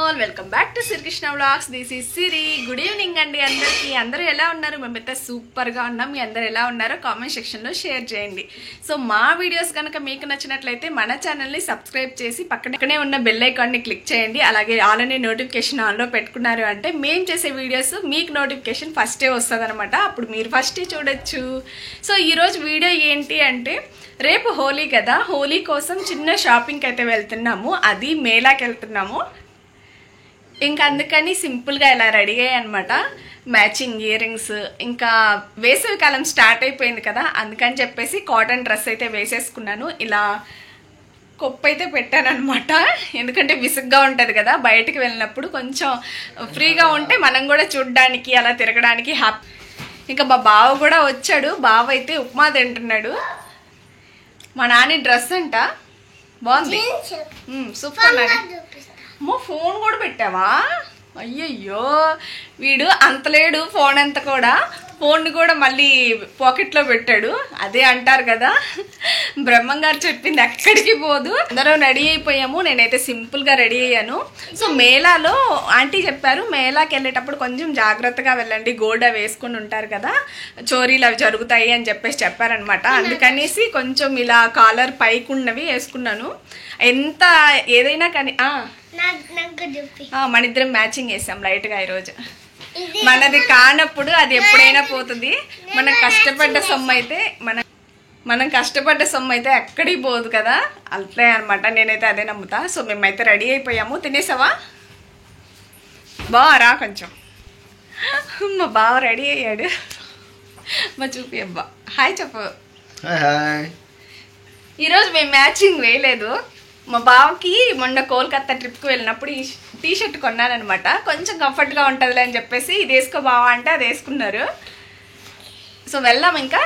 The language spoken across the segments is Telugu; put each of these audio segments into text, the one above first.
All welcome back to Srikrishna vlogs. This is Siri. Good evening అండి అందరికీ. అందరూ ఎలా ఉన్నారు? మేమైతే సూపర్గా ఉన్నాం. మీ అందరు ఎలా ఉన్నారో కామెంట్ సెక్షన్లో షేర్ చేయండి. సో మా వీడియోస్ కనుక మీకు నచ్చినట్లయితే మన ఛానల్ని సబ్స్క్రైబ్ చేసి పక్కనే ఉన్న బెల్ ఐకాన్ని క్లిక్ చేయండి. అలాగే ఆల్ అనే నోటిఫికేషన్ ఆన్లో పెట్టుకున్నారు అంటే మేము చేసే వీడియోస్ మీకు నోటిఫికేషన్ ఫస్టే వస్తుంది అనమాట. అప్పుడు మీరు ఫస్టే చూడొచ్చు. సో ఈరోజు వీడియో ఏంటి అంటే, రేపు హోలీ కదా, హోలీ కోసం చిన్న షాపింగ్కి అయితే వెళ్తున్నాము. అది మేళాకి వెళ్తున్నాము. ఇంకా అందుకని సింపుల్గా ఇలా రెడీ అయ్యాయి అనమాట. మ్యాచింగ్ ఇయర్ రింగ్స్, ఇంకా వేసవికాలం స్టార్ట్ అయిపోయింది కదా, అందుకని చెప్పేసి కాటన్ డ్రెస్ అయితే వేసేసుకున్నాను. ఇలా కొప్పు అయితే పెట్టాను అనమాట. ఎందుకంటే విసుగ్గా ఉంటుంది కదా, బయటికి వెళ్ళినప్పుడు కొంచెం ఫ్రీగా ఉంటే మనం కూడా చూడడానికి అలా తిరగడానికి హ్యాపీ. ఇంకా మా బావ కూడా వచ్చాడు. బావ అయితే ఉప్మా తింటున్నాడు. మా నాని డ్రెస్ అంట బాగుంది, సూపర్. అమ్మో ఫోన్ కూడా పెట్టావా? అయ్యయ్యో, వీడు అంతలేడు ఫోన్ అంత కూడా. ఫోన్ని కూడా మళ్ళీ పాకెట్లో పెట్టాడు. అదే అంటారు కదా, బ్రహ్మం గారు చెప్పింది ఎక్కడికి పోదు. అందరం రెడీ అయిపోయాము. నేనైతే సింపుల్గా రెడీ అయ్యాను. సో మేళాలో ఆంటీ చెప్పారు, మేళాకి వెళ్ళేటప్పుడు కొంచెం జాగ్రత్తగా వెళ్ళండి, గోల్డ్ అవి వేసుకుని ఉంటారు కదా, చోరీలు అవి జరుగుతాయి అని చెప్పేసి చెప్పారనమాట. అందుకనేసి కొంచెం ఇలా కాలర్ పైకి ఉన్నవి వేసుకున్నాను. ఎంత ఏదైనా కానీ మన ఇద్దరం మ్యాచింగ్ వేసాం లైట్గా ఈరోజు. మనది కానప్పుడు అది ఎప్పుడైనా పోతుంది. మనం కష్టపడ్డ సొమ్ము అయితే ఎక్కడికి పోదు కదా, అట్లే అనమాట. నేనైతే అదే నమ్ముతా. సో మేమైతే రెడీ అయిపోయాము. తినేసావా? బాగా కొంచెం మా బావ రెడీ అయ్యాడు. మా చూపి అబ్బా హాయ్ చెప్పు. ఈరోజు మేము మ్యాచింగ్ వేయలేదు. మా బావకి మొన్న కోల్కతా ట్రిప్కి వెళ్ళినప్పుడు ఈ టీ షర్ట్ కొన్నానమాట. కొంచెం కంఫర్ట్గా ఉంటుందిలే అని చెప్పేసి ఇది వేసుకో బావా అంటే అది వేసుకున్నారు. సో వెళ్దాం ఇంకా.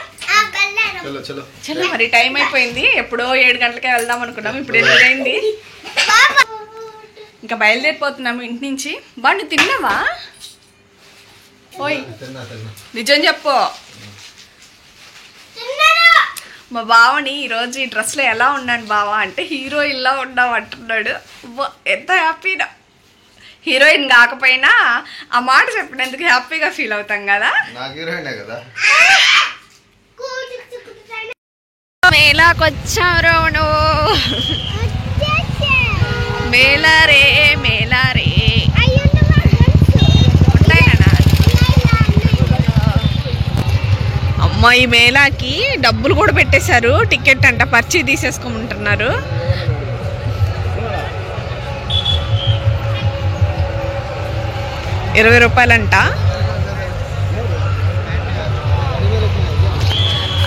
చలో మరి టైం అయిపోయింది. ఎప్పుడో 7 గంటలకే వెళ్దాం అనుకున్నాం, ఇప్పుడు 8 అయింది. ఇంకా బయలుదేరిపోతున్నాము ఇంటి నుంచి. బా నువ్వు తిన్నావా? ఓయ్ నిజం చెప్పు. మా బావని ఈరోజు ఈ డ్రెస్లో ఎలా ఉన్నాను బావా అంటే, హీరోయిన్లా ఉన్నావు అంటున్నాడు. ఎంత హ్యాపీనా. హీరోయిన్ కాకపోయినా ఆ మాట చెప్పినందుకు హ్యాపీగా ఫీల్ అవుతాం కదా. మేళాకొచ్చారో మేళా రే మేళా రే. అమ్మ ఈ మేళాకి డబ్బులు కూడా పెట్టేశారు. టికెట్ అంట పర్చి తీసేసుకోమంటున్నారు. ₹20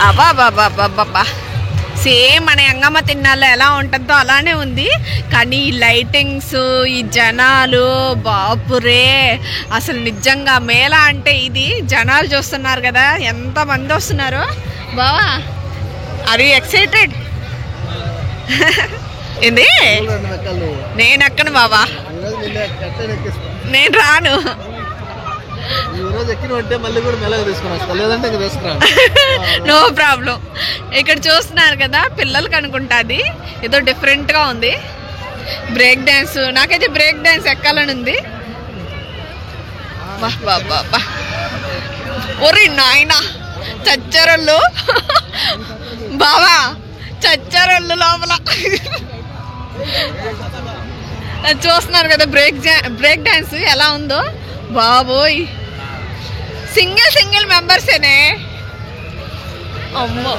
అబ్బా బాబా బాబా. సేమ్ మన యంగమ్మ తిన్నాలో ఎలా ఉంటుందో అలానే ఉంది. కానీ ఈ లైటింగ్స్, ఈ జనాలు, బాపురే అసలు నిజంగా మేళా అంటే ఇది. జనాలు చూస్తున్నారు కదా ఎంతమంది వస్తున్నారు. బావా ఆర్ యు ఎక్సైటెడ్? ఏంది? నేను ఎక్కను బావా, నేను రాను. No problem. ఇక్కడ చూస్తున్నారు కదా పిల్లలకి అనుకుంటుంది, ఏదో డిఫరెంట్గా ఉంది. బ్రేక్ డ్యాన్స్, నాకైతే బ్రేక్ డ్యాన్స్ ఎక్కాలని ఉంది. బా ఒరే నాయనా చచ్చరళ్ళు బావా, చచ్చరళ్ళు లోపల చూస్తున్నారు కదా బ్రేక్ డ్యాన్స్ ఎలా ఉందో. బాబోయ్ సింగిల్ మెంబర్సేనే. అమ్మో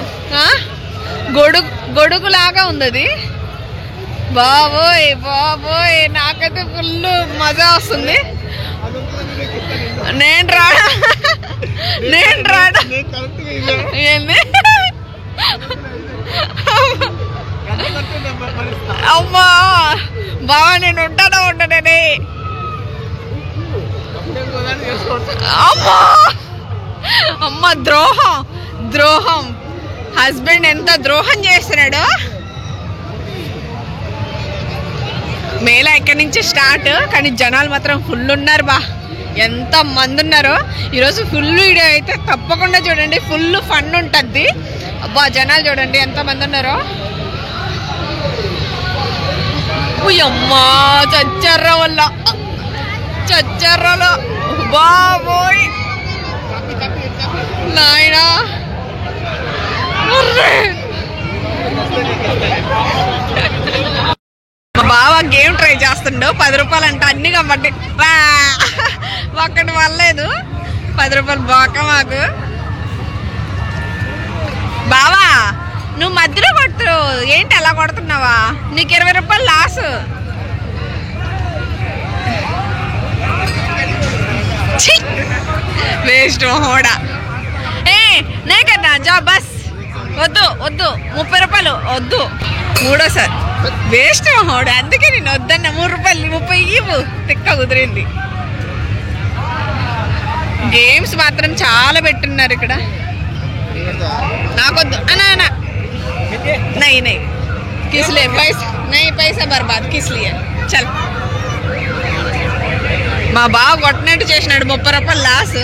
గొడుగులాగా ఉంది అది. బాబోయ్ బాబోయ్ నాకైతే ఫుల్ మజా వస్తుంది. నేను రాడా ఏంది? అమ్మా బావా నేను ఉంటానే. అమ్మ ద్రోహం హస్బెండ్ ఎంత ద్రోహం చేస్తున్నాడు. మేళా ఇక్కడి నుంచి స్టార్ట్, కానీ జనాలు మాత్రం ఫుల్ ఉన్నారు. బా ఎంత మంది ఉన్నారో. ఈరోజు ఫుల్ వీడియో అయితే తప్పకుండా చూడండి, ఫుల్ ఫన్ ఉంటుంది. అబ్బా జనాలు చూడండి ఎంతమంది ఉన్నారో. ఉయ్యమ్మా చచ్చర్ర వల్ల చచ్చర్రలో బాబోయ్ నాయనా. మా బావ గేమ్ ట్రై చేస్తుండో 10 రూపాయలు అంట అన్ని కాబట్టి ఒక్కటి వల్లేదు. 10 రూపాయలు బాక మాకు. బావా నువ్వు మధ్యలో కొడుతు ఏంటి అలా కొడుతున్నావా? నీకు 20 రూపాయలు లాస్. Waste Honda. నే కదా జా బస్ వద్దు వద్దు 30 రూపాయలు వద్దు. మూడోసారి వేస్ట్ హోడా. అందుకే నేను వద్దన్న 3 రూపాయలు 30 ఇవ్వు. తిక్క కుదిరింది. గేమ్స్ మాత్రం చాలా పెట్టున్నారు ఇక్కడ. నాకొద్దు అనా అనా नहीं नहीं किस लिए पैसा बर्बाद किस लिए चल. మా బావ కొట్టినట్టు చేసినాడు 30 రూపాయలు లాస్.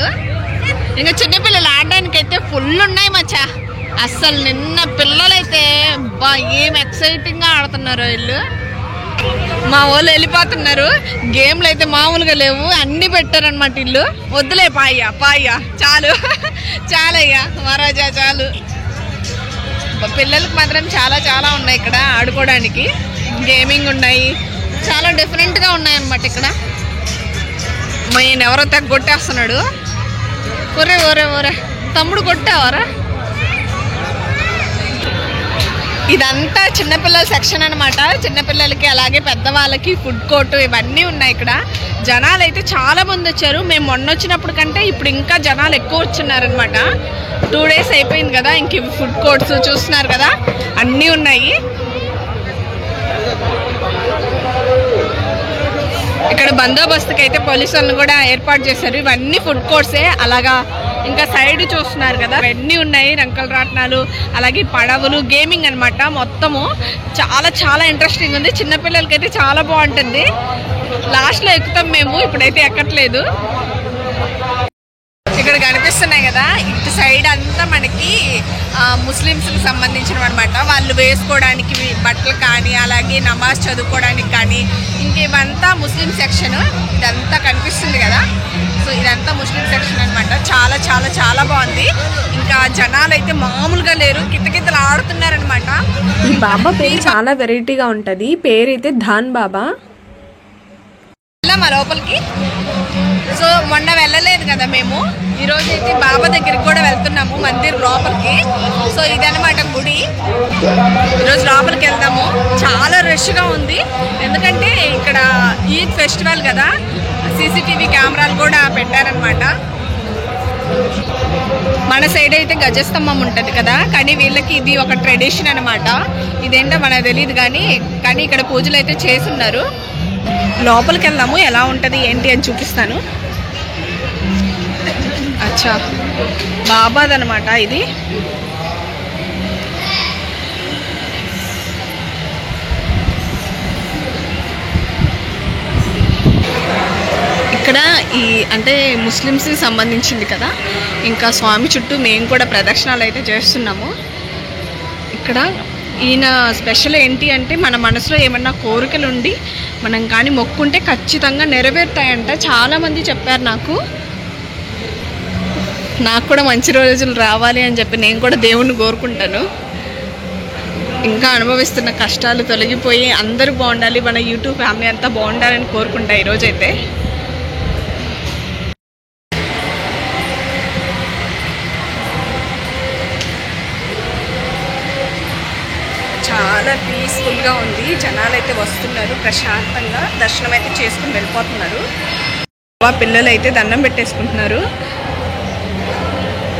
ఇంకా చిన్నపిల్లలు ఆడడానికి అయితే ఫుల్ ఉన్నాయి మచ్చా. అస్సలు నిన్న పిల్లలైతే బా ఏం ఎక్సైటింగ్గా ఆడుతున్నారు వీళ్ళు. మా వాళ్ళు వెళ్ళిపోతున్నారు. గేమ్లు అయితే మామూలుగా లేవు, అన్నీ పెట్టారనమాట వీళ్ళు. వద్దులే పాయ్యా చాలు చాలయ్యా మహారాజా చాలు. పిల్లలకు మాత్రం చాలా చాలా ఉన్నాయి ఇక్కడ ఆడుకోవడానికి. గేమింగ్ ఉన్నాయి, చాలా డిఫరెంట్గా ఉన్నాయన్నమాట ఇక్కడ. ఈయన ఎవరో తెగ కొట్టేస్తున్నాడు. ఒరే ఒరే ఒరే తమ్ముడు కొట్టావరా? ఇదంతా చిన్నపిల్లల సెక్షన్ అనమాట. చిన్నపిల్లలకి అలాగే పెద్దవాళ్ళకి ఫుడ్ కోర్టు ఇవన్నీ ఉన్నాయి ఇక్కడ. జనాలు అయితే చాలా మంది వచ్చారు. మేము మొన్న వచ్చినప్పుడు కంటే ఇప్పుడు ఇంకా జనాలు ఎక్కువ వచ్చున్నారనమాట. 2 డేస్ అయిపోయింది కదా. ఇంక ఫుడ్ కోర్ట్స్ చూస్తున్నారు కదా అన్నీ ఉన్నాయి ఇక్కడ. బందోబస్తుకి అయితే పోలీసు వాళ్ళని కూడా ఏర్పాటు చేశారు. ఇవన్నీ ఫుడ్ కోర్ట్సే. అలాగా ఇంకా సైడ్ చూస్తున్నారు కదా ఇవన్నీ ఉన్నాయి. రంకల రాట్నాలు అలాగే పడవలు గేమింగ్ అనమాట. మొత్తము చాలా చాలా ఇంట్రెస్టింగ్ ఉంది. చిన్నపిల్లలకి అయితే చాలా బాగుంటుంది. లాస్ట్లో ఎక్కుతాం మేము, ఇప్పుడైతే ఎక్కట్లేదు. ఇక్కడ కనిపిస్తున్నాయి కదా ఇటు సైడ్ అంతా మనకి ముస్లిమ్స్కి సంబంధించినవి అనమాట. వాళ్ళు వేసుకోవడానికి బట్టలు కానీ అలాగే నమాజ్ చదువుకోవడానికి కానీ ఇంక ఇవంతా ముస్లిం సెక్షన్. ఇదంతా కనిపిస్తుంది కదా. సో ఇదంతా ముస్లిం సెక్షన్ అనమాట. చాలా చాలా చాలా బాగుంది. ఇంకా జనాలు అయితే మామూలుగా లేరు, కితకితలు ఆడుతున్నారనమాట. ఈ బాబా పేరు చాలా వెరైటీగా ఉంటుంది. పేరైతే ధాన్ బాబా. మా లోపలికి సో మొన్న వెళ్ళలేదు కదా మేము. ఈరోజు అయితే బాబా దగ్గరికి కూడా వెళ్తున్నాము మందిర్ లోపలికి. సో ఇదనమాట గుడి. ఈరోజు లోపలికి వెళ్దాము. చాలా రష్గా ఉంది ఎందుకంటే ఇక్కడ ఈద్ ఫెస్టివల్ కదా. సీసీటీవీ కెమెరాలు కూడా పెట్టారనమాట. మన సైడ్ అయితే గజస్తంభం ఉంటుంది కదా, కానీ వీళ్ళకి ఇది ఒక ట్రెడిషన్ అనమాట. ఇదేంటో మనకు తెలియదు కానీ ఇక్కడ పూజలు అయితే చేస్తున్నారు. లోపలికి వెళ్దాము, ఎలా ఉంటుంది ఏంటి అని చూపిస్తాను. అచ్చా బాబాదనమాట ఇది. ఇక్కడ ఈ అంటే ముస్లిమ్స్కి సంబంధించింది కదా. ఇంకా స్వామి చుట్టూ మేము కూడా ప్రదక్షిణాలు అయితే చేస్తున్నాము. ఇక్కడ ఈయన స్పెషల్ ఏంటి అంటే మన మనసులో ఏమన్నా కోరికలు ఉండి మనం కానీ మొక్కుంటే ఖచ్చితంగా నెరవేరుతాయంట. చాలామంది చెప్పారు నాకు కూడా మంచి రోజులు రావాలి అని చెప్పి నేను కూడా దేవుణ్ణి కోరుకుంటాను. ఇంకా అనుభవిస్తున్న కష్టాలు తొలగిపోయి అందరూ బాగుండాలి, మన యూట్యూబ్ ఫ్యామిలీ అంతా బాగుండాలని కోరుకుంటా ఈరోజైతే. చాలా పీస్ఫుల్గా ఉంది. జనాలు అయితే వస్తున్నారు, ప్రశాంతంగా దర్శనం అయితే చేసుకుని వెళ్ళిపోతున్నారు. పిల్లలు అయితే దండం పెట్టేసుకుంటున్నారు.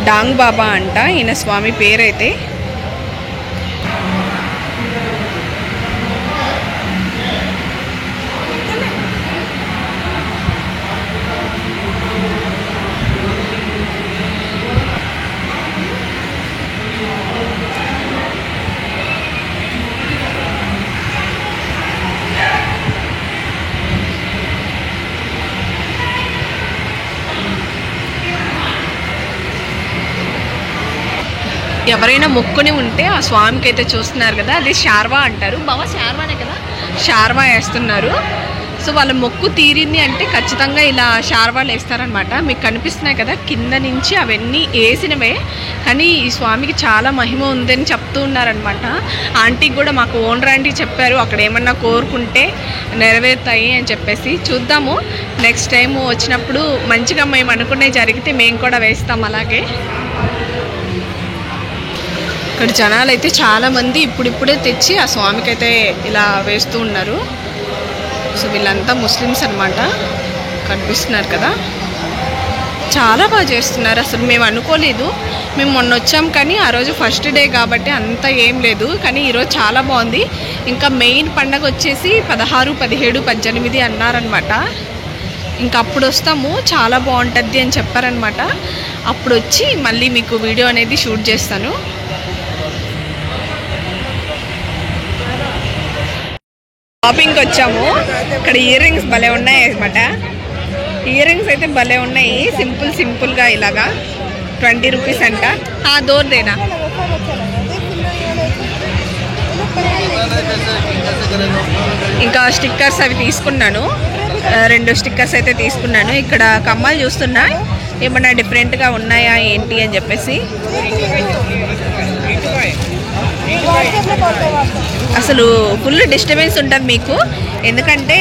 డాంగ్ బాబా అంట ఈయన స్వామి పేరైతే. ఎవరైనా మొక్కుని ఉంటే ఆ స్వామికి అయితే చూస్తున్నారు కదా, అది శార్వా అంటారు. బాబా శార్వానే కదా, శార్వా వేస్తున్నారు. సో వాళ్ళ మొక్కు తీరింది అంటే ఖచ్చితంగా ఇలా శార్వాలు వేస్తారనమాట. మీకు కనిపిస్తున్నాయి కదా కింద నుంచి అవన్నీ వేసినవే, కానీ ఈ స్వామికి చాలా మహిమ ఉందని చెప్తూ ఉన్నారనమాట. ఆంటీకి కూడా మాకు ఓనర్ ఆంటీ చెప్పారు అక్కడ ఏమన్నా కోరుకుంటే నెరవేరుతాయి అని చెప్పేసి. చూద్దాము నెక్స్ట్ టైం వచ్చినప్పుడు మంచిగా మేము అనుకునేవి జరిగితే మేము కూడా వేస్తాం అలాగే. ఇక్కడ జనాలు అయితే చాలామంది ఇప్పుడిప్పుడే తెచ్చి ఆ స్వామికి అయితే ఇలా వేస్తూ ఉన్నారు. సో వీళ్ళంతా ముస్లిమ్స్ అనమాట, కనిపిస్తున్నారు కదా. చాలా బాగా చేస్తున్నారు, అసలు మేము అనుకోలేదు. మేము మొన్న వచ్చాం కానీ ఆ రోజు ఫస్ట్ డే కాబట్టి అంత ఏం లేదు, కానీ ఈరోజు చాలా బాగుంది. ఇంకా మెయిన్ పండగ వచ్చేసి 16, 17, 18 అన్నారనమాట. ఇంకా అప్పుడు వస్తాము, చాలా బాగుంటుంది అని చెప్పారనమాట. అప్పుడు వచ్చి మళ్ళీ మీకు వీడియో అనేది షూట్ చేస్తాను. షాపింగ్కి వచ్చాము. ఇక్కడ ఇయర్ రింగ్స్ భలే ఉన్నాయి అనమాట. ఇయర్ రింగ్స్ అయితే భలే ఉన్నాయి, సింపుల్గా ఇలాగా 20 రూపీస్ అంట. దోర్దేనా ఇంకా స్టిక్కర్స్ అవి తీసుకున్నాను, 2 స్టిక్కర్స్ అయితే తీసుకున్నాను. ఇక్కడ కమ్మలు చూస్తున్నా ఏమన్నా డిఫరెంట్గా ఉన్నాయా ఏంటి అని చెప్పేసి. అసలు ఫుల్ డిస్టర్బెన్స్ ఉంటుంది మీకు, ఎందుకంటే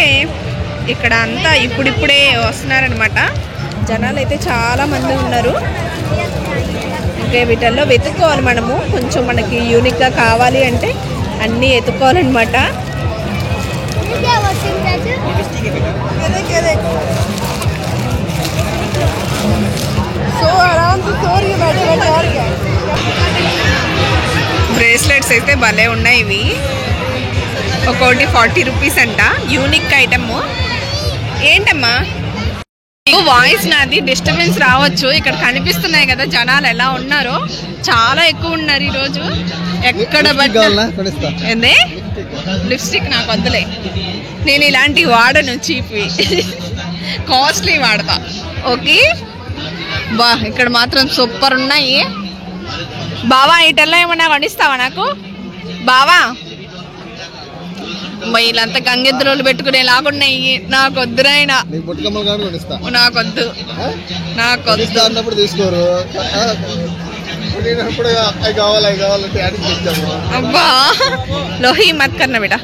ఇక్కడ అంతా ఇప్పుడిప్పుడే వస్తున్నారనమాట. జనాలు అయితే చాలా మంది ఉన్నారు. ఇంకా వీటిల్లో వెతుక్కోవాలి మనము, కొంచెం మనకి యూనిక్గా కావాలి అంటే అన్నీ వెతుక్కోవాలన్నమాట. బ్రేస్లెట్స్ అయితే భలే ఉన్నాయి. ఇవి ఒక్కోటి 40 రూపీస్ అంట, యూనిక్ ఐటమ్. ఏంటమ్మా వాయిస్ నాది డిస్టర్బెన్స్ రావచ్చు. ఇక్కడ కనిపిస్తున్నాయి కదా జనాలు ఎలా ఉన్నారో, చాలా ఎక్కువ ఉన్నారు ఈరోజు. ఎక్కడ ఏందే లిప్స్టిక్ నాకు వద్దులే, నేను ఇలాంటివి వాడను, చీప్వి కాస్ట్లీ వాడతా. ఓకే బా ఇక్కడ మాత్రం సూపర్ ఉన్నాయి. బావా ఇటల్లో ఏమన్నా వండిస్తావా నాకు? బావా వీళ్ళంతా గంగెద్దురోళ్ళు పెట్టుకునేలాగున్నాయి, నాకు వద్దురైనా, నాకొద్దు అబ్బా. లోహి మత్ కన్నా బేటా.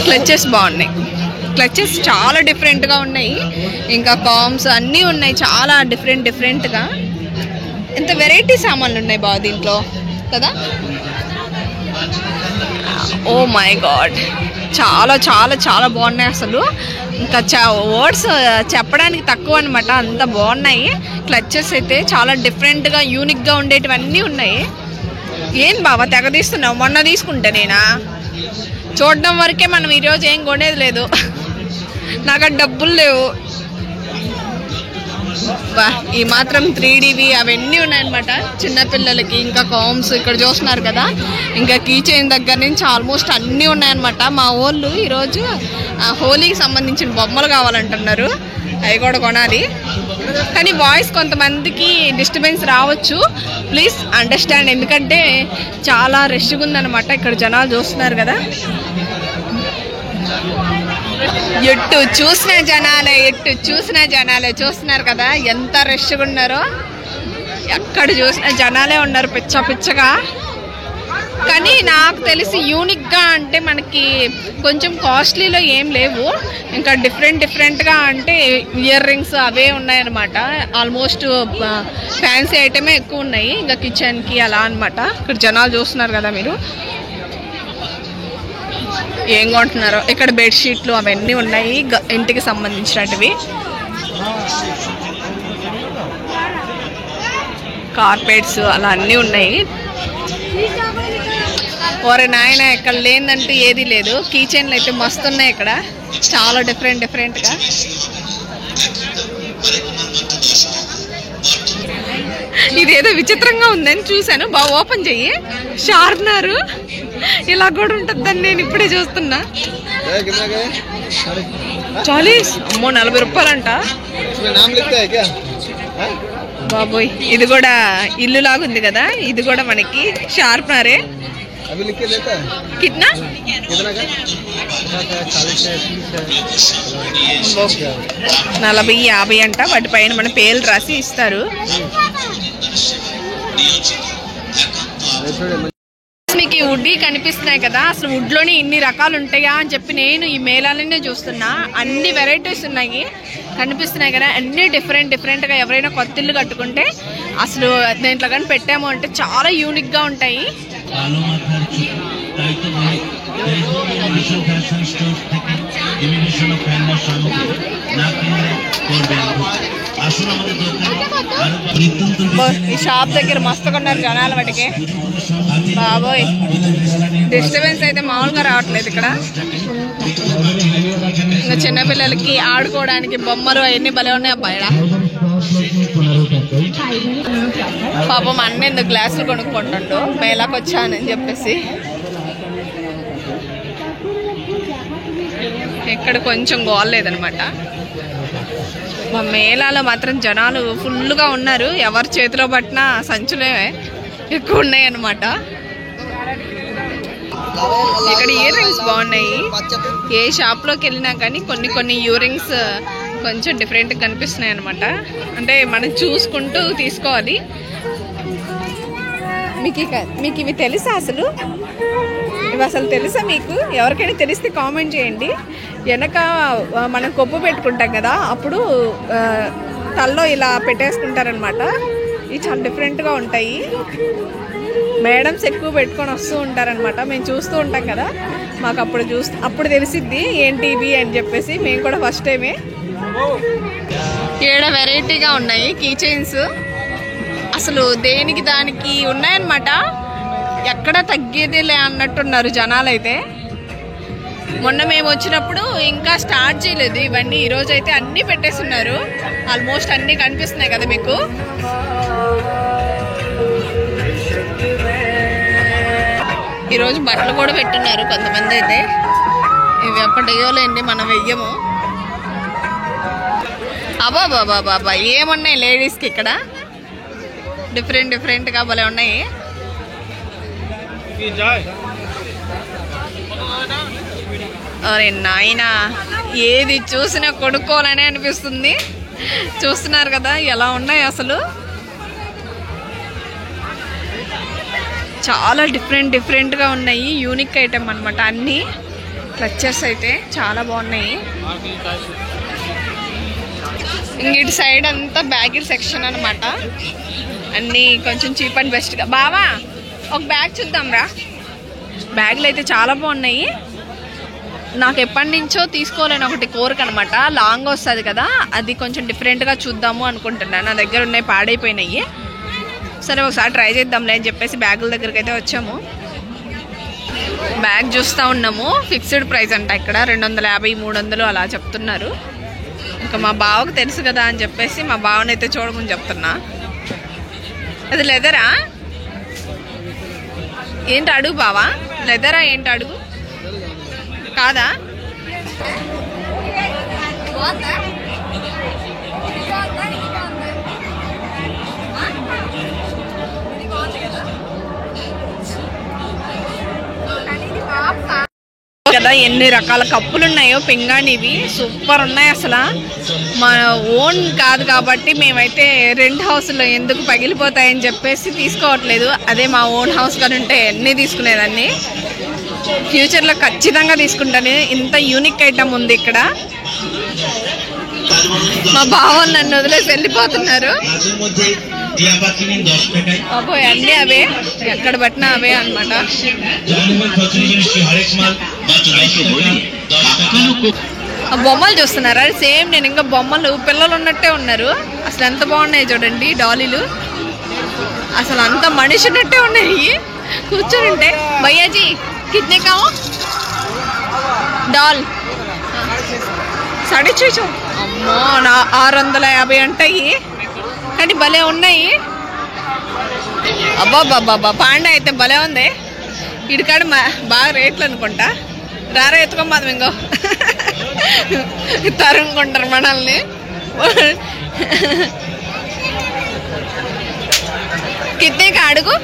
క్లచెస్ బాగున్నాయి, క్లచెస్ చాలా డిఫరెంట్గా ఉన్నాయి. ఇంకా కామ్స్ అన్నీ ఉన్నాయి, చాలా డిఫరెంట్గా. ఎంత వెరైటీ సామాన్లు ఉన్నాయి బాగా దీంట్లో కదా. ఓ మై గాడ్, చాలా చాలా చాలా బాగున్నాయి అసలు. ఇంకా వర్డ్స్ చెప్పడానికి తక్కువ అనమాట, అంత బాగున్నాయి. క్లచెస్ అయితే చాలా డిఫరెంట్గా యూనిక్గా ఉండేటివన్నీ ఉన్నాయి. ఏం బావా తెగ తీస్తున్నావు? మొన్న తీసుకుంటే నేనా చూడడం వరకే, మనం ఈరోజు ఏం కొనేది లేదు, నాకు డబ్బులు లేవు. బా ఈ మాత్రం 3Dవి అవన్నీ ఉన్నాయన్నమాట చిన్నపిల్లలకి. ఇంకా కామ్స్ ఇక్కడ చూస్తున్నారు కదా, ఇంకా కీ చైన్ దగ్గర నుంచి ఆల్మోస్ట్ అన్నీ ఉన్నాయన్నమాట. మా వాళ్ళు ఈరోజు హోలీకి సంబంధించిన బొమ్మలు కావాలంటున్నారు, అవి కూడా కొనాలి. కానీ వాయిస్ కొంతమందికి డిస్టర్బెన్స్ రావచ్చు, ప్లీజ్ అండర్స్టాండ్. ఎందుకంటే చాలా రష్గా ఉందన్నమాట, ఇక్కడ జనాలు చూస్తున్నారు కదా. ఎట్టు చూసిన జనాలే చూస్తున్నారు కదా ఎంత రష్గా ఉన్నారో. ఎక్కడ చూసిన జనాలే ఉన్నారు పిచ్చగా. కానీ నాకు తెలిసి యూనిక్గా అంటే మనకి కొంచెం కాస్ట్లీలో ఏం లేవు, ఇంకా డిఫరెంట్గా అంటే ఇయర్ రింగ్స్ అవే ఉన్నాయన్నమాట. ఆల్మోస్ట్ ఫ్యాన్సీ ఐటమే ఎక్కువ ఉన్నాయి, ఇంకా కిచెన్కి అలా అనమాట. ఇక్కడ జనాలు చూస్తున్నారు కదా మీరు ఏం కొంటున్నారో. ఇక్కడ బెడ్షీట్లు అవన్నీ ఉన్నాయి ఇంటికి సంబంధించినటివి. కార్పెట్స్ అలా అన్నీ ఉన్నాయి. ఓరే నాయన ఇక్కడ లేదంటే ఏది లేదు. కీ చైన్లు అయితే మస్తు ఉన్నాయి ఇక్కడ, చాలా డిఫరెంట్గా. ఇదేదో విచిత్రంగా ఉందని చూశాను, బాగా ఓపెన్ చెయ్యి. షార్ప్నర్ ఇలా కూడా ఉంటుందని నేను ఇప్పుడే చూస్తున్నా. 40, అమ్మో 40 రూపాయలంట బాబోయ్. ఇది కూడా ఇల్లు లాగుంది కదా, ఇది కూడా మనకి షార్ప్నరే. अभी लिख के देता है कितना कितना का 40 है 30 है 40 50 అంట వాటి పైన మన పేర్లు రాసి ఇస్తారు మీకు ఈ వుడ్ కనిపిస్తున్నాయి కదా అసలు వుడ్ లోని ఇన్ని రకాలు ఉంటాయా అని చెప్పి నేను ఈ మేళాలనే చూస్తున్నా అన్ని వెరైటీస్ ఉన్నాయి కనిపిస్తున్నాయి కదా అన్ని డిఫరెంట్ గా ఎవరైనా కొత్త ఇల్లు కట్టుకుంటే అసలు దేంట్లో కానీ పెట్టాము అంటే చాలా యూనిక్ గా ఉంటాయి ఈ షాప్ దగ్గర మస్తుగా ఉన్నారు జనాలు వాటికి బాబోయ్ డిస్టర్బెన్స్ అయితే మామూలుగా రావట్లేదు ఇక్కడ ఇంకా చిన్నపిల్లలకి ఆడుకోవడానికి బొమ్మలు అవన్నీ భలే ఉన్నాయి అబ్బాయి పాపం అన్న ఎందుకు గ్లాసులు కొనుక్కుంటుండు మేళాకి వచ్చానని చెప్పేసి ఇక్కడ కొంచెం గోల్లేదనమాట మా మేళాలో మాత్రం జనాలు ఫుల్గా ఉన్నారు ఎవరి చేతిలో పట్టినా సంచులే ఎక్కువ ఉన్నాయి అన్నమాట ఇక్కడ ఇయర్ రింగ్స్ బాగున్నాయి ఏ షాప్లోకి వెళ్ళినా కానీ కొన్ని ఇయర్ రింగ్స్ కొంచెం డిఫరెంట్గా కనిపిస్తున్నాయి అనమాట అంటే మనం చూసుకుంటూ తీసుకోవాలి మీకు ఇవి తెలుసా అసలు ఇవి అసలు తెలుసా మీకు ఎవరికైనా తెలిస్తే కామెంట్ చేయండి వెనక మనం కొప్పు పెట్టుకుంటాం కదా అప్పుడు తల్లో ఇలా పెట్టేసుకుంటారనమాట ఇవి చాలా డిఫరెంట్గా ఉంటాయి మేడమ్స్ ఎక్కువ పెట్టుకొని వస్తూ ఉంటారనమాట మేము చూస్తూ ఉంటాం కదా మాకు అప్పుడు తెలిసిద్ది ఏంటి ఇవి అని చెప్పేసి మేము కూడా ఫస్ట్ టైమే ఏడ వెరైటీగా ఉన్నాయి కీ చైన్స్ అసలు దేనికి దానికి ఉన్నాయన్నమాట ఎక్కడ తగ్గేదిలే అన్నట్టున్నారు జనాలు అయితే మొన్న మేము వచ్చినప్పుడు ఇంకా స్టార్ట్ చేయలేదు ఇవన్నీ ఈరోజు అయితే అన్నీ పెట్టేస్తున్నారు ఆల్మోస్ట్ అన్నీ కనిపిస్తున్నాయి కదా మీకు ఈరోజు బట్టలు కూడా పెట్టున్నారు కొంతమంది అయితే ఇవి ఎప్పటియోలేండి మనం వెయ్యము అబాబాబాబా ఏమున్నాయి లేడీస్కి ఇక్కడ డిఫరెంట్గా భలే ఉన్నాయి అరే నాయనా ఏది చూసినా కొనుక్కోవాలనే అనిపిస్తుంది చూస్తున్నారు కదా ఎలా ఉన్నాయి అసలు చాలా డిఫరెంట్గా ఉన్నాయి యూనిక్ ఐటమ్ అనమాట అన్నీ క్లచర్స్ అయితే చాలా బాగున్నాయి ఇంగిటి సైడ్ అంతా బ్యాగిల్ సెక్షన్ అనమాట అన్నీ కొంచెం చీప్ అండ్ బెస్ట్గా బావా ఒక బ్యాగ్ చూద్దాం రా బ్యాగులు అయితే చాలా బాగున్నాయి నాకు ఎప్పటి నుంచో తీసుకోవాలని ఒకటి కోరిక అనమాట లాంగ్ వస్తుంది కదా అది కొంచెం డిఫరెంట్గా చూద్దాము అనుకుంటున్నాను నా దగ్గర ఉన్నాయి పాడైపోయినాయి సరే ఒకసారి ట్రై చేద్దాంలే అని చెప్పేసి బ్యాగుల దగ్గరికి అయితే వచ్చాము బ్యాగ్ చూస్తూ ఉన్నాము ఫిక్స్డ్ ప్రైస్ అంట ఇక్కడ 250-300 అలా చెప్తున్నారు ఇంకా మా బావకు తెలుసు కదా అని చెప్పేసి మా బావనైతే చూడమని చెప్తున్నా అది లెదరా ఏంటి అడుగు బావా లెదరా ఏంటి అడుగు కాదా కదా ఎన్ని రకాల కప్పులు ఉన్నాయో పింగాణివి సూపర్ ఉన్నాయి అసలు మన ఓన్ కాదు కాబట్టి మేమైతే రెంట్ హౌస్లో ఎందుకు పగిలిపోతాయని చెప్పేసి తీసుకోవట్లేదు అదే మా ఓన్ హౌస్ కానీ ఉంటే ఎన్ని తీసుకునేదాన్ని ఫ్యూచర్లో ఖచ్చితంగా తీసుకుంటాను ఇంత యూనిక్ ఐటమ్ ఉంది ఇక్కడ మా బావ నన్ను వదిలేసి వెళ్ళిపోతున్నారు అబ్బోయ్ అన్నీ అవే ఎక్కడ పట్టినా అవే అనమాట బొమ్మలు చూస్తున్నారా సేమ్ నేను ఇంకా బొమ్మలు పిల్లలు ఉన్నట్టే ఉన్నారు అసలు ఎంత బాగున్నాయి చూడండి డాలీలు అసలు అంత మనిషి ఉన్నట్టే ఉన్నాయి కూర్చొని ఉంటే భయ్యాజీ కితనే కావు డాల్ 650 అమ్మో 650 అంటాయి కానీ భలే ఉన్నాయి అబ్బాబ్బాబ్బా పాండా అయితే భలే ఉంది ఇడికాడ బాగా రేట్లు అనుకుంటా రారా ఎత్తుకోమ్మా ఇంకో తరుముకుంటారు మనల్ని కితనే కా అడుగు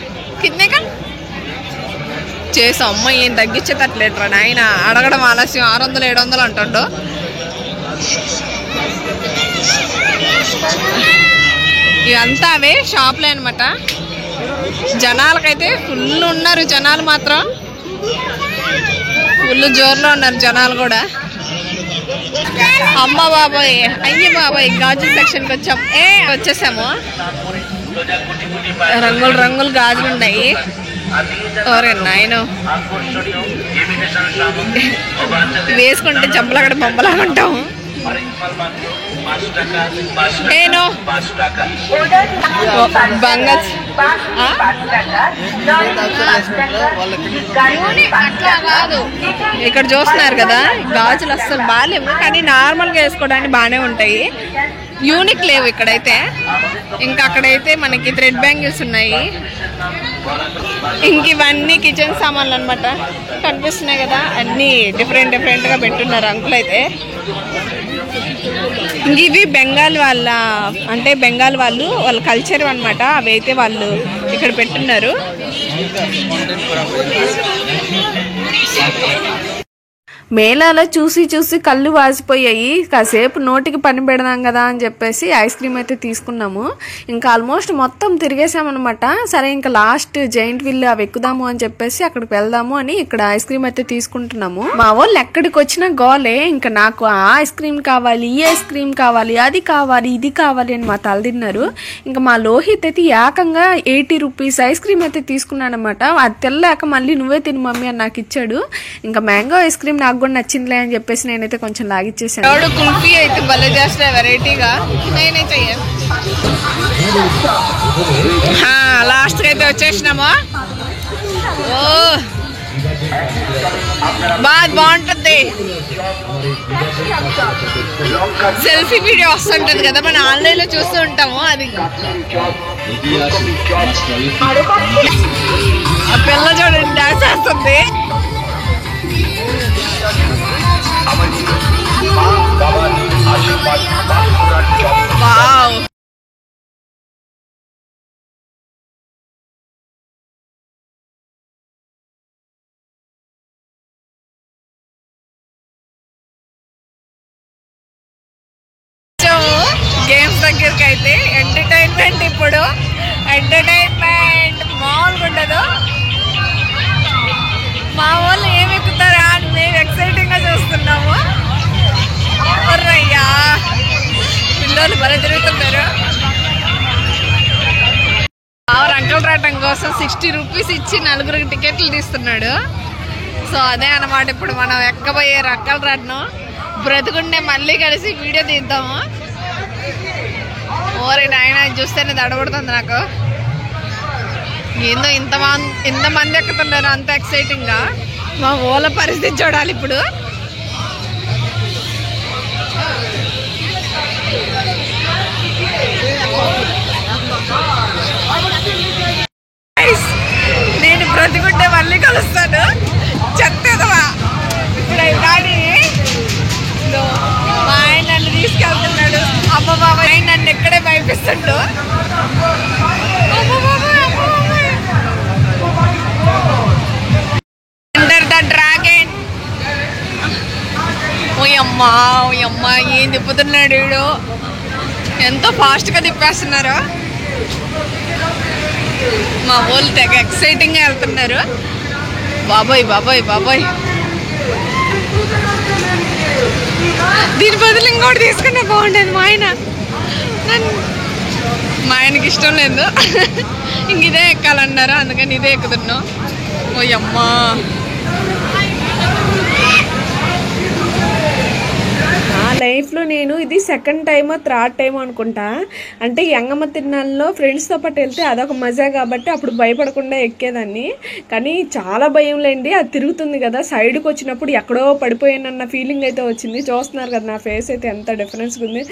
కితనే కా చేసాం. అమ్మ ఏం తగ్గించేటట్లేట్రా నాయన, అడగడం ఆలస్యం. 600 700 అంటుండో. ఇవంతా అవే షాప్లే అనమాట. జనాలకైతే ఫుల్ ఉన్నారు. జనాలు మాత్రం ఫుల్ జోరులో ఉన్నారు జనాలు కూడా. అమ్మ బాబాయ్, అయ్యి బాబాయ్, గాజుల సెక్షన్కి వచ్చాం. వచ్చేసాము. రంగులు రంగులు గాజులు ఉన్నాయి. ఓరే నాయన, వేసుకుంటే చెంపలక్కడ బొమ్మలాగా ఉంటాము. నేను బంగారు అట్లా కాదు. ఇక్కడ చూస్తున్నారు కదా, గాజులు అస్సలు బాగాలేవు, కానీ నార్మల్గా వేసుకోవడానికి బాగానే ఉంటాయి. యూనిక్ లేవు ఇక్కడైతే. ఇంకా అక్కడైతే మనకి థ్రెడ్ బ్యాంగిల్స్ ఉన్నాయి. ఇంక ఇవన్నీ కిచెన్ సామాన్లు అనమాట. కనిపిస్తున్నాయి కదా, అన్నీ డిఫరెంట్ డిఫరెంట్గా పెట్టున్నారు అంకుల్ అయితే. ఇంక ఇవి బెంగాల్ వాళ్ళ, అంటే బెంగాల్ వాళ్ళ కల్చర్ అనమాట. అవి అయితే వాళ్ళు ఇక్కడ పెట్టున్నారు. మేళాలో చూసి చూసి కళ్ళు వాసిపోయాయి. కాసేపు నోటికి పని పెడదాం కదా అని చెప్పేసి ఐస్ క్రీమ్ అయితే తీసుకున్నాము. ఇంకా ఆల్మోస్ట్ మొత్తం తిరిగేసామన్నమాట. సరే ఇంకా లాస్ట్ జైంట్ విల్ అవి ఎక్కుదాము అని చెప్పేసి అక్కడికి వెళ్దాము అని ఇక్కడ ఐస్ క్రీమ్ అయితే తీసుకుంటున్నాము. మా వాళ్ళు ఎక్కడికి వచ్చినా గోలే. ఇంకా నాకు ఆ ఐస్ క్రీమ్ కావాలి, ఈ ఐస్ క్రీమ్ కావాలి, అది కావాలి, ఇది కావాలి అని మా తల తిన్నారు. ఇంకా మా లోహిత్ అయితే ఏకంగా 80 రూపీస్ ఐస్ క్రీమ్ అయితే తీసుకున్నాను అనమాట. అది తెల్లాక మళ్ళీ నువ్వే తిను మమ్మీ అని నాకు ఇచ్చాడు. ఇంకా మ్యాంగో ఐస్ క్రీమ్ నాకు కూడా నచ్చిందిలే అని చెప్పేసి నేనైతే కొంచెం లాగిచ్చేసాను. కుల్ఫీ అయితే భలే చేస్తా వెరైటీగా. నేనైతే లాస్ట్ కి అయితే వచ్చేసినామా. ఓ బాగుంటుంది. సెల్ఫీ వీడియో వస్తుంటది కదా, మనం ఆన్లైన్ లో చూస్తూ ఉంటాము. అది ఆ పిల్ల చూడండి డాన్స్ చేస్తుంది. వావ్, గేమ్స్ దగ్గరికి అయితే ఎంటర్టైన్మెంట్. ఇప్పుడు ఎంటర్టైన్మెంట్ మామూలుగా ఉండదు. మా వాళ్ళు ఏమి ఎక్కుతారా అని మేము ఎక్సైటింగ్ గా చూస్తున్నాము. అయ్యా, పిల్లలు భలే తిరుగుతున్నారు. అంకల్ రావటం కోసం 60 రూపీస్ ఇచ్చి 4 టికెట్లు తీస్తున్నాడు. సో అదే అన్నమాట ఇప్పుడు మనం ఎక్కబోయే అంకల్ రాట్నం. బ్రతుకుండే మళ్ళీ కలిసి వీడియో తీద్దాము. ఓరే నాయన, చూస్తేనే దడబడుతుంది నాకు. ఏందో ఇంతమంది ఎక్కుతున్నారు, అంత ఎక్సైటింగ్ గా. మా ఊళ్ళ పరిస్థితి చూడాలి ఇప్పుడు. నేను బ్రతికుంటే మళ్ళీ కలుస్తాను. చెత్తదవా ఇప్పుడు కానీ మా ఆయన నన్ను తీసుకెళ్తున్నాడు. అమ్మ బాబాయ్ ఆయన నన్ను ఎక్కడే భయపిస్తాడు. Under the dragon. ఓయమ్మా ఓయమ్మా, ఏం తిప్పుతున్నాడు వీడు. ఎంతో ఫాస్ట్గా తిప్పేస్తున్నారు. మా వాళ్ళు తెగ ఎక్సైటింగ్గా వెళ్తున్నారు. బాబాయ్ బాబాయ్ బాబాయ్, దీని బదులు ఇంకోటి తీసుకున్నా బాగుండేది. మా ఆయనకి ఇష్టం లేదు, ఇంక ఇదే ఎక్కాలన్నారు, అందుకని ఇదే ఎక్కుతున్నాం. ఓయమ్మా, లైఫ్లో నేను ఇది సెకండ్ టైమో థర్డ్ టైమో అనుకుంటా. అంటే యంగమ్మ తిరునాళ్ళలో ఫ్రెండ్స్తో పాటు వెళ్తే అదొక మజా కాబట్టి అప్పుడు భయపడకుండా ఎక్కేదాన్ని. కానీ చాలా భయం లేండి, అది తిరుగుతుంది కదా, సైడ్కి వచ్చినప్పుడు ఎక్కడో పడిపోయానన్న ఫీలింగ్ అయితే వచ్చింది. చూస్తున్నారు కదా నా ఫేస్ అయితే ఎంత డిఫరెన్స్గా ఉంది.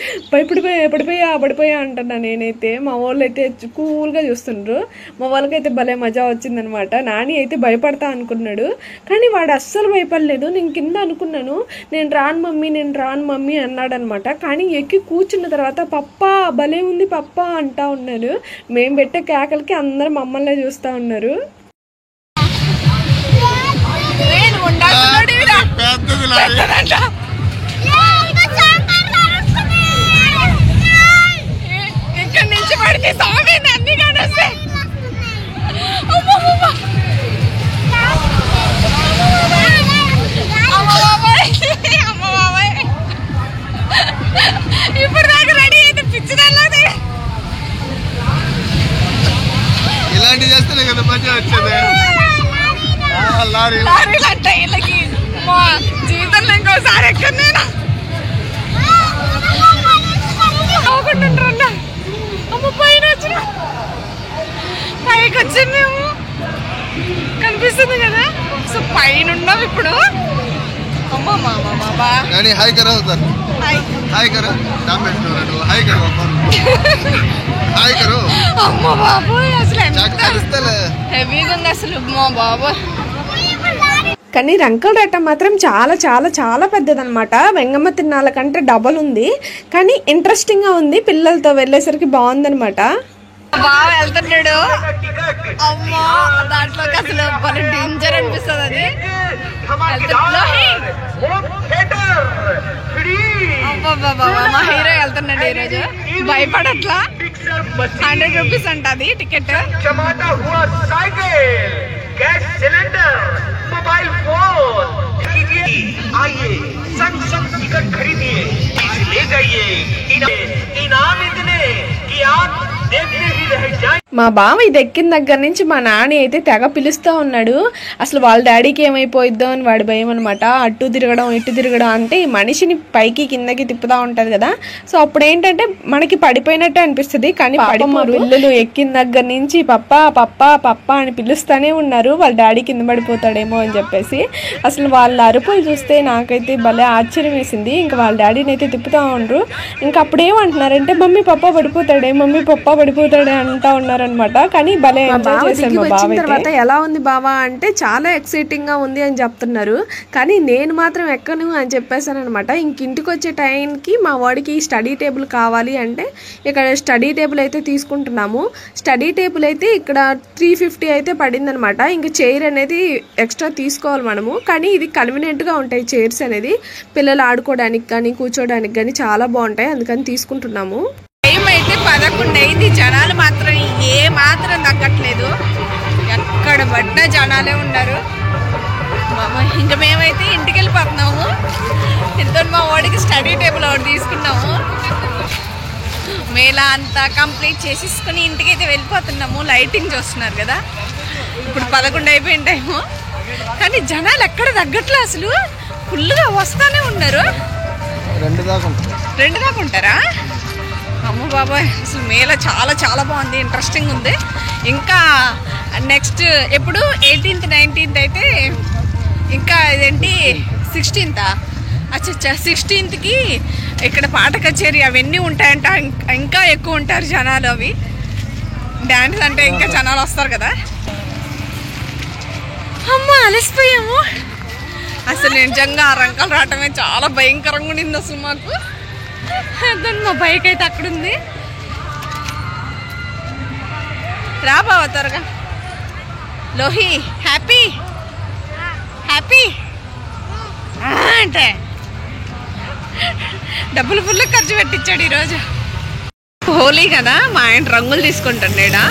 పడిపోయా అంటున్నా నేనైతే. మా వాళ్ళు అయితే కూల్గా చూస్తుండ్రు. మా వాళ్ళకైతే భలే మజా వచ్చిందనమాట. నాని అయితే భయపడతా అనుకున్నాడు, కానీ వాడు అస్సలు భయపడలేదు. నేను కింద అనుకున్నాను, నేను రాను మమ్మీ అన్నాడనమాట. కానీ ఎక్కి కూర్చున్న తర్వాత పప్పా భలే ఉంది పప్పా అంటా ఉన్నారు. మేము పెట్టే కేకలకి అందరూ మమ్మల్ని చూస్తూ ఉన్నారు. ఇక్కడ నుంచి పడితే స్వామి అన్ని కానొస్తే ఇప్పుడు దాకా రెడీ అయితే పిచ్చిదల్లాది. ఇలాంటి చేస్తేనే కదా మధ్య వచ్చేది. లారీలు అంటే వీళ్ళకి మా జీవితంలో ఇంకోసారి ఎక్కడ నేను అమ్మ పైన వచ్చిన పైకి వచ్చాం మేము, కనిపిస్తుంది కదా. సో పైన ఉన్నాం ఇప్పుడు. అమ్మ మామ బాబా हाय करो उधर, हाय करो, हाय करो, हाय करो. అమ్మ బాబోయ్ అసలు ఎంత కలుస్తలే హెవీగా ఉంది అసలు. మా బాబోయ్ కానీ రంకలరేట మాత్రం చాలా చాలా చాలా పెద్దదనమాట. వెంగమ్మ తిన్నాల కంటే డబల్ ఉంది. కానీ ఇంట్రెస్టింగ్గా ఉంది, పిల్లలతో వెళ్ళేసరికి బాగుందనమాట. బాగా వెళ్తున్నాడు. అమ్మా దాంట్లోకి అసలు భలే డేంజర్ అనిపిస్తుంది. అది మా హీరో వెళ్తున్నాడు ఈరోజు. భయపడట్లా. 100 రూపీస్ అంట అది ticket. Gas cylinder, mobile phone आइए संग संग टिकट खरीदिए, ले जाइए, इनाम इतने कि आप देखते ही रह जाएं. మా బావ ఇది ఎక్కిన దగ్గర నుంచి మా నాని అయితే తెగ పిలుస్తూ ఉన్నాడు. అసలు వాళ్ళ డాడీకి ఏమైపోయిద్దో అని వాడి భయం అనమాట. అటు తిరగడం ఇటు తిరగడం అంటే ఈ మనిషిని పైకి కిందకి తిప్పుతా ఉంటది కదా. సో అప్పుడు ఏంటంటే మనకి పడిపోయినట్టే అనిపిస్తుంది. కానీ పిల్లలు ఎక్కిన దగ్గర నుంచి పప్పా పప్పా పప్పా అని పిలుస్తూనే ఉన్నారు. వాళ్ళ డాడీ కింద పడిపోతాడేమో అని చెప్పేసి. అసలు వాళ్ళ అరుపులు చూస్తే నాకైతే భలే ఆశ్చర్యం వేసింది. ఇంకా వాళ్ళ డాడీని అయితే తిప్పుతా ఉండరు. ఇంకా అప్పుడు ఏమంటున్నారంటే మమ్మీ పప్పా పడిపోతాడే, మమ్మీ పప్పా పడిపోతాడే అంటా ఉన్నారు అనమాట. కానీ భలే వచ్చిన తర్వాత ఎలా ఉంది బావా అంటే చాలా ఎక్సైటింగ్ గా ఉంది అని చెప్తున్నారు. కానీ నేను మాత్రం ఎక్కను అని చెప్పేసాను అనమాట. ఇంటికి వచ్చే టైంకి మా వాడికి స్టడీ టేబుల్ కావాలి అంటే ఇక్కడ స్టడీ టేబుల్ అయితే తీసుకుంటున్నాము. స్టడీ టేబుల్ అయితే ఇక్కడ 350 అయితే పడింది అనమాట. ఇంకా చైర్ అనేది ఎక్స్ట్రా తీసుకోవాలి మనము. కానీ ఇది కన్వీనియంట్ గా ఉంటాయి చైర్స్ అనేది, పిల్లలు ఆడుకోవడానికి కానీ కూర్చోడానికి కానీ చాలా బాగుంటాయి. అందుకని తీసుకుంటున్నాము. టైం అయితే 11 అయింది. జనాలు మాత్రం ఏ మాత్రం తగ్గట్లేదు. ఎక్కడ పడ్డా జనాలే ఉన్నారు. ఇంకా మేమైతే ఇంటికి వెళ్ళిపోతున్నాము. ఎంతో మా వాడికి స్టడీ టేబుల్ ఒకటి తీసుకున్నాము. మేళా అంతా కంప్లీట్ చేసేసుకుని ఇంటికైతే వెళ్ళిపోతున్నాము. లైటింగ్ చూస్తున్నారు కదా. ఇప్పుడు 11 అయిపోయిన టైము. కానీ జనాలు ఎక్కడ తగ్గట్లే, అసలు ఫుల్గా వస్తానే ఉన్నారు. 2 దాకా ఉంటారా? అమ్మ బాబాయ్ అసలు మేళ చాలా చాలా బాగుంది, ఇంట్రెస్టింగ్ ఉంది. ఇంకా నెక్స్ట్ ఎప్పుడు 18th 19th అయితే ఇంకా ఇదేంటి 16th అచ్చా 16th ఇక్కడ పాట కచేరీ అవన్నీ ఉంటాయంట. ఇంకా ఎక్కువ ఉంటారు జనాలు. అవి డ్యాన్స్ అంటే ఇంకా జనాలు వస్తారు కదా. అమ్మ అలసిపోయాము అసలు. నిజంగా ఆ రంకలు రావటమే చాలా భయంకరంగా ఉండింది అసలు మాకు. దాన్ని మా బైక్ అయితే అక్కడుంది. రా బావ త్వరగా. లోహి హ్యాపీ హ్యాపీ అంటే డబ్బులు ఫుల్ ఖర్చు పెట్టించాడు ఈరోజు. హోలీ కదా, మా ఆయన రంగులు తీసుకుంటాడా.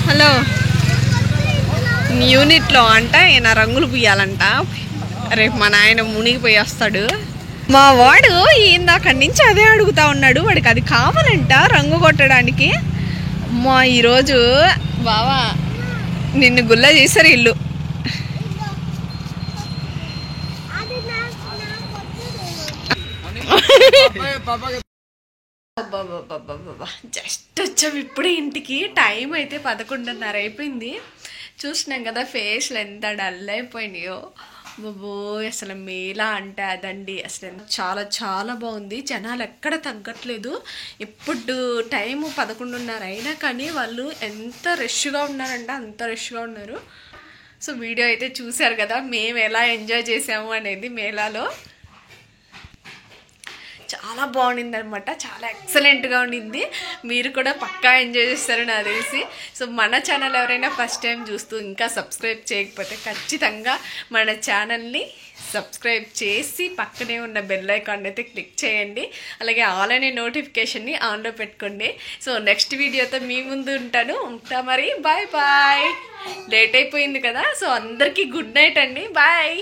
హలో యూనిట్లో అంట ఈయన రంగులు పూయాలంట. రేపు మా నాయన మునిగిపోయి వస్తాడు. మా వాడు ఇందాకడి నుంచి అదే అడుగుతా ఉన్నాడు. వాడికి అది కావాలంట రంగు కొట్టడానికి. మా ఈరోజు బావా నిన్ను గుల్ల చేశారు ఇల్లు. జస్ట్ వచ్చాము ఇప్పుడే ఇంటికి. టైం అయితే 11:30 అయిపోయింది. చూసినాం కదా ఫేస్లు ఎంత డల్ అయిపోయినాయో. బాబో అసలు మేళా అంటే అదండి. అసలు చాలా చాలా బాగుంది. జనాలు ఎక్కడ తగ్గట్లేదు. ఇప్పుడు టైము 11:30 అయినా కానీ వాళ్ళు ఎంత రష్గా ఉన్నారంటే అంత రష్గా ఉన్నారు. సో వీడియో అయితే చూసారు కదా మేము ఎలా ఎంజాయ్ చేసాము అనేది మేళాలో. చాలా బాగుండింది అనమాట, చాలా ఎక్సలెంట్గా ఉండింది. మీరు కూడా పక్కా ఎంజాయ్ చేస్తారు నాకు తెలిసి. సో మన ఛానల్ ఎవరైనా ఫస్ట్ టైం చూస్తూ ఇంకా సబ్స్క్రైబ్ చేయకపోతే ఖచ్చితంగా మన ఛానల్ని సబ్స్క్రైబ్ చేసి పక్కనే ఉన్న బెల్ ఐకాన్ అయితే క్లిక్ చేయండి. అలాగే ఆల్ అనే నోటిఫికేషన్ని ఆన్లో పెట్టుకోండి. సో నెక్స్ట్ వీడియోతో మీ ముందు ఉంటా మరి. Bye bye. లేట్ అయిపోయింది కదా, సో అందరికీ గుడ్ నైట్ అండి. బాయ్.